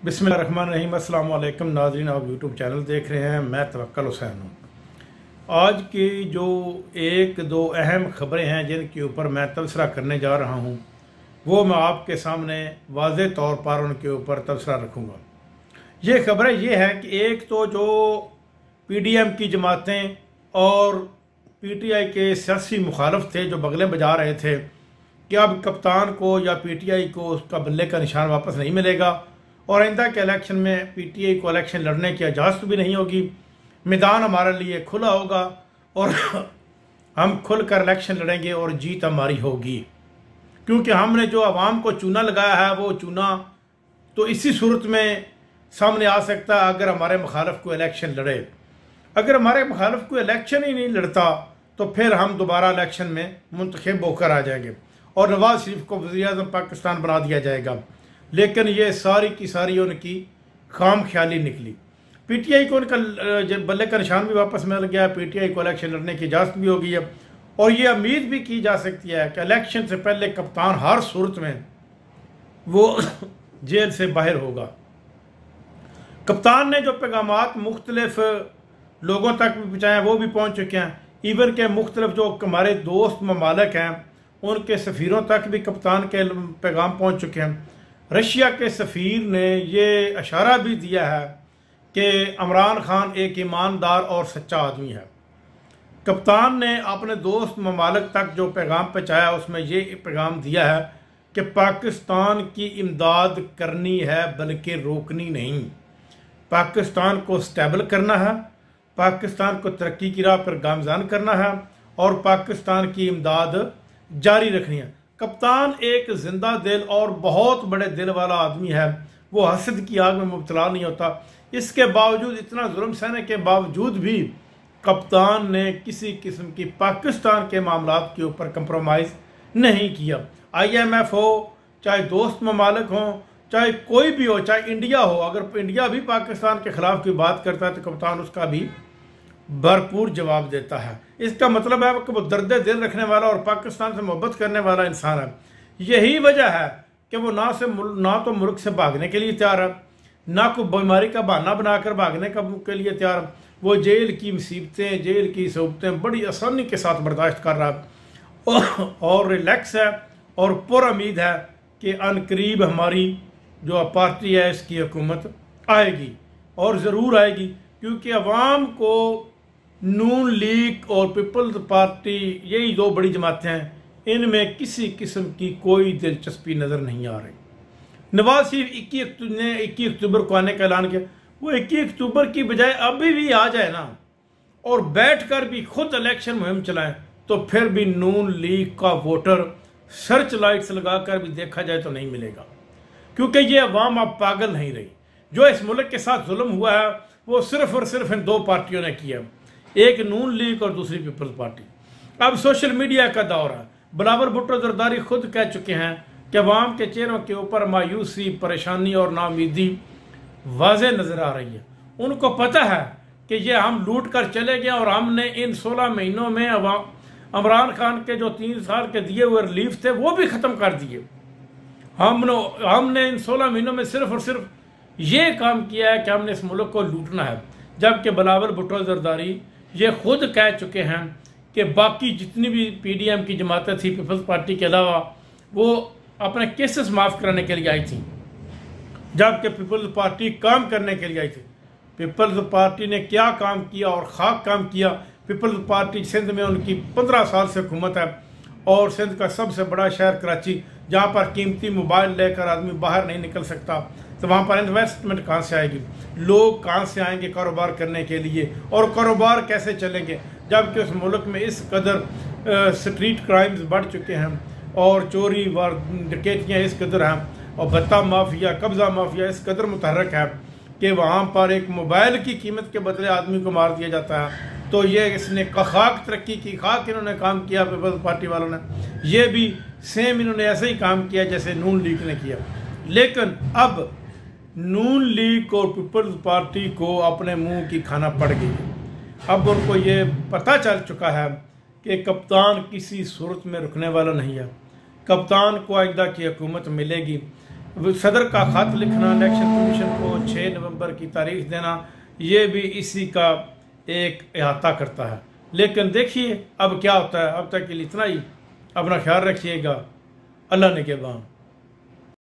बिस्मिल्लाहिर्रहमानिर्रहीम। अस्सलाम वालेकुम नाज़रीन, आप यूट्यूब चैनल देख रहे हैं। मैं तवक्कल हुसैन हूँ। आज की जो एक दो अहम खबरें हैं जिनके ऊपर मैं तबसरा करने जा रहा हूँ, वो मैं आपके सामने वाज़े तौर पर उनके ऊपर तबसरा रखूँगा। ये खबरें ये हैं कि एक तो जो PDM की जमातें और PTI के सियासी मुखालफ थे जो बगलें बजा रहे थे कि अब कप्तान को या PTI को उसका बल्ले का निशान वापस नहीं मिलेगा और आइंदा के इलेक्शन में PTI को इलेक्शन लड़ने की इजाज़त भी नहीं होगी, मैदान हमारे लिए खुला होगा और हम खुल कर इलेक्शन लड़ेंगे और जीत हमारी होगी, क्योंकि हमने जो आवाम को चूना लगाया है वो चूना तो इसी सूरत में सामने आ सकता है अगर हमारे मुखालफ को इलेक्शन लड़े। अगर हमारे मुखालफ को इलेक्शन ही नहीं लड़ता तो फिर हम दोबारा इलेक्शन में मुंतखब होकर आ जाएंगे और नवाज शरीफ को वज़ीर-ए-आज़म पाकिस्तान बना दिया जाएगा। लेकिन ये सारी की सारी उनकी खाम ख्याली निकली। PTI को उनका बल्ले का निशान भी वापस मिल गया, PTI को इलेक्शन लड़ने की इजाज़त भी हो गई है और ये उम्मीद भी की जा सकती है कि इलेक्शन से पहले कप्तान हर सूरत में वो जेल से बाहर होगा। कप्तान ने जो पैगामात मुख्तलिफ लोगों तक भी पहुँचाए वो भी पहुँच चुके हैं। इवन के मुख्तलिफ जो हमारे दोस्त ममालिक हैं उनके सफ़ीरों तक भी कप्तान के पैगाम पहुँच चुके हैं। रशिया के सफ़ीर ने ये इशारा भी दिया है कि इमरान खान एक ईमानदार और सच्चा आदमी है। कप्तान ने अपने दोस्त ममालिक तक जो पैगाम पहुँचाया उसमें ये पैगाम दिया है कि पाकिस्तान की इमदाद करनी है बल्कि रोकनी नहीं। पाकिस्तान को स्टेबल करना है, पाकिस्तान को तरक्की की राह पर गामज़न करना है और पाकिस्तान की इमदाद जारी रखनी है। कप्तान एक जिंदा दिल और बहुत बड़े दिल वाला आदमी है, वो हसद की आग में मुब्तला नहीं होता। इसके बावजूद, इतना जुल्म सहने के बावजूद भी कप्तान ने किसी किस्म की पाकिस्तान के मामलात के ऊपर कंप्रोमाइज़ नहीं किया। IMF हो, चाहे दोस्त ममालिक हो, चाहे कोई भी हो, चाहे इंडिया हो, अगर इंडिया भी पाकिस्तान के ख़िलाफ़ की बात करता है तो कप्तान उसका भी भरपूर जवाब देता है। इसका मतलब है कि वो दर्द दिल रखने वाला और पाकिस्तान से मोहब्बत करने वाला इंसान है। यही वजह है कि वो ना तो मुल्क से भागने के लिए तैयार है, ना कोई बीमारी का बहाना बनाकर भागने के लिए तैयार है। वो जेल की मुसीबतें, जेल की सोबतें बड़ी आसानी के साथ बर्दाश्त कर रहा है और रिलैक्स है और पुर उम्मीद है कि अनकरीब हमारी जो पार्टी है इसकी हुकूमत आएगी और ज़रूर आएगी, क्योंकि अवाम को नून लीग और पीपल्स पार्टी, यही दो बड़ी जमातें हैं, इनमें किसी किस्म की कोई दिलचस्पी नज़र नहीं आ रही। नवाज शरीफ 21 अक्टूबर को आने का ऐलान किया, वो 21 अक्टूबर की बजाय अभी भी आ जाए ना और बैठ कर भी खुद इलेक्शन मुहिम चलाएं तो फिर भी नून लीग का वोटर सर्च लाइट्स लगा कर भी देखा जाए तो नहीं मिलेगा, क्योंकि ये अवाम अब पागल नहीं रही। जो इस मुल्क के साथ जुल्म हुआ है वो सिर्फ और सिर्फ इन दो पार्टियों ने किया, एक नून लीग और दूसरी पीपल्स पार्टी। अब सोशल मीडिया का दौर है। बिलावल भुट्टो जरदारी खुद कह चुके हैं कि अवाम के चेहरों के ऊपर मायूसी, परेशानी और नाउमीदी वाज़े नज़र आ रही है। उनको पता है कि ये हम लूट कर चले गए और हमने इन 16 महीनों में इमरान खान के जो 3 साल के दिए हुए रिलीफ थे वो भी ख़त्म कर दिए। हमने इन 16 महीनों में सिर्फ और सिर्फ ये काम किया है कि हमने इस मुल्क को लूटना है, जबकि बिलावल भुट्टो जरदारी ये खुद कह चुके हैं कि बाकी जितनी भी PDM की जमातें थी पीपल्स पार्टी के अलावा, वो अपने केसेस माफ़ कराने के लिए आई थी, जबकि पीपल्स पार्टी काम करने के लिए आई थी। पीपल्स पार्टी ने क्या काम किया और खाक काम किया। पीपल्स पार्टी सिंध में उनकी 15 साल से हुकूमत है और सिंध का सबसे बड़ा शहर कराची, जहाँ पर कीमती मोबाइल लेकर आदमी बाहर नहीं निकल सकता, तो वहाँ पर इन्वेस्टमेंट कहाँ से आएगी, लोग कहाँ से आएंगे कारोबार करने के लिए और कारोबार कैसे चलेंगे, जबकि उस मुल्क में इस कदर स्ट्रीट क्राइम्स बढ़ चुके हैं और चोरी व डकैतियाँ इस कदर हैं और भत्ता माफिया, कब्ज़ा माफिया इस कदर मुतहरक है कि वहाँ पर एक मोबाइल की कीमत के बदले आदमी को मार दिया जाता है। तो ये इसने खाक तरक्की की, खाक इन्होंने काम किया पीपल्स पार्टी वालों ने, ये भी सेम इन्होंने ऐसे ही काम किया जैसे नून लीग ने किया। लेकिन अब नून लीग और पीपल्स पार्टी को अपने मुंह की खाना पड़ गई। अब उनको ये पता चल चुका है कि कप्तान किसी सूरत में रुकने वाला नहीं है। कप्तान को आइंदा की हुकूमत मिलेगी। सदर का ख़त लिखना, इलेक्शन कमीशन को 6 नवंबर की तारीख देना, ये भी इसी का एक अहाता करता है। लेकिन देखिए अब क्या होता है। अब तक के लिए इतना ही। अपना ख्याल रखिएगा। अल्लाह ने के बाद।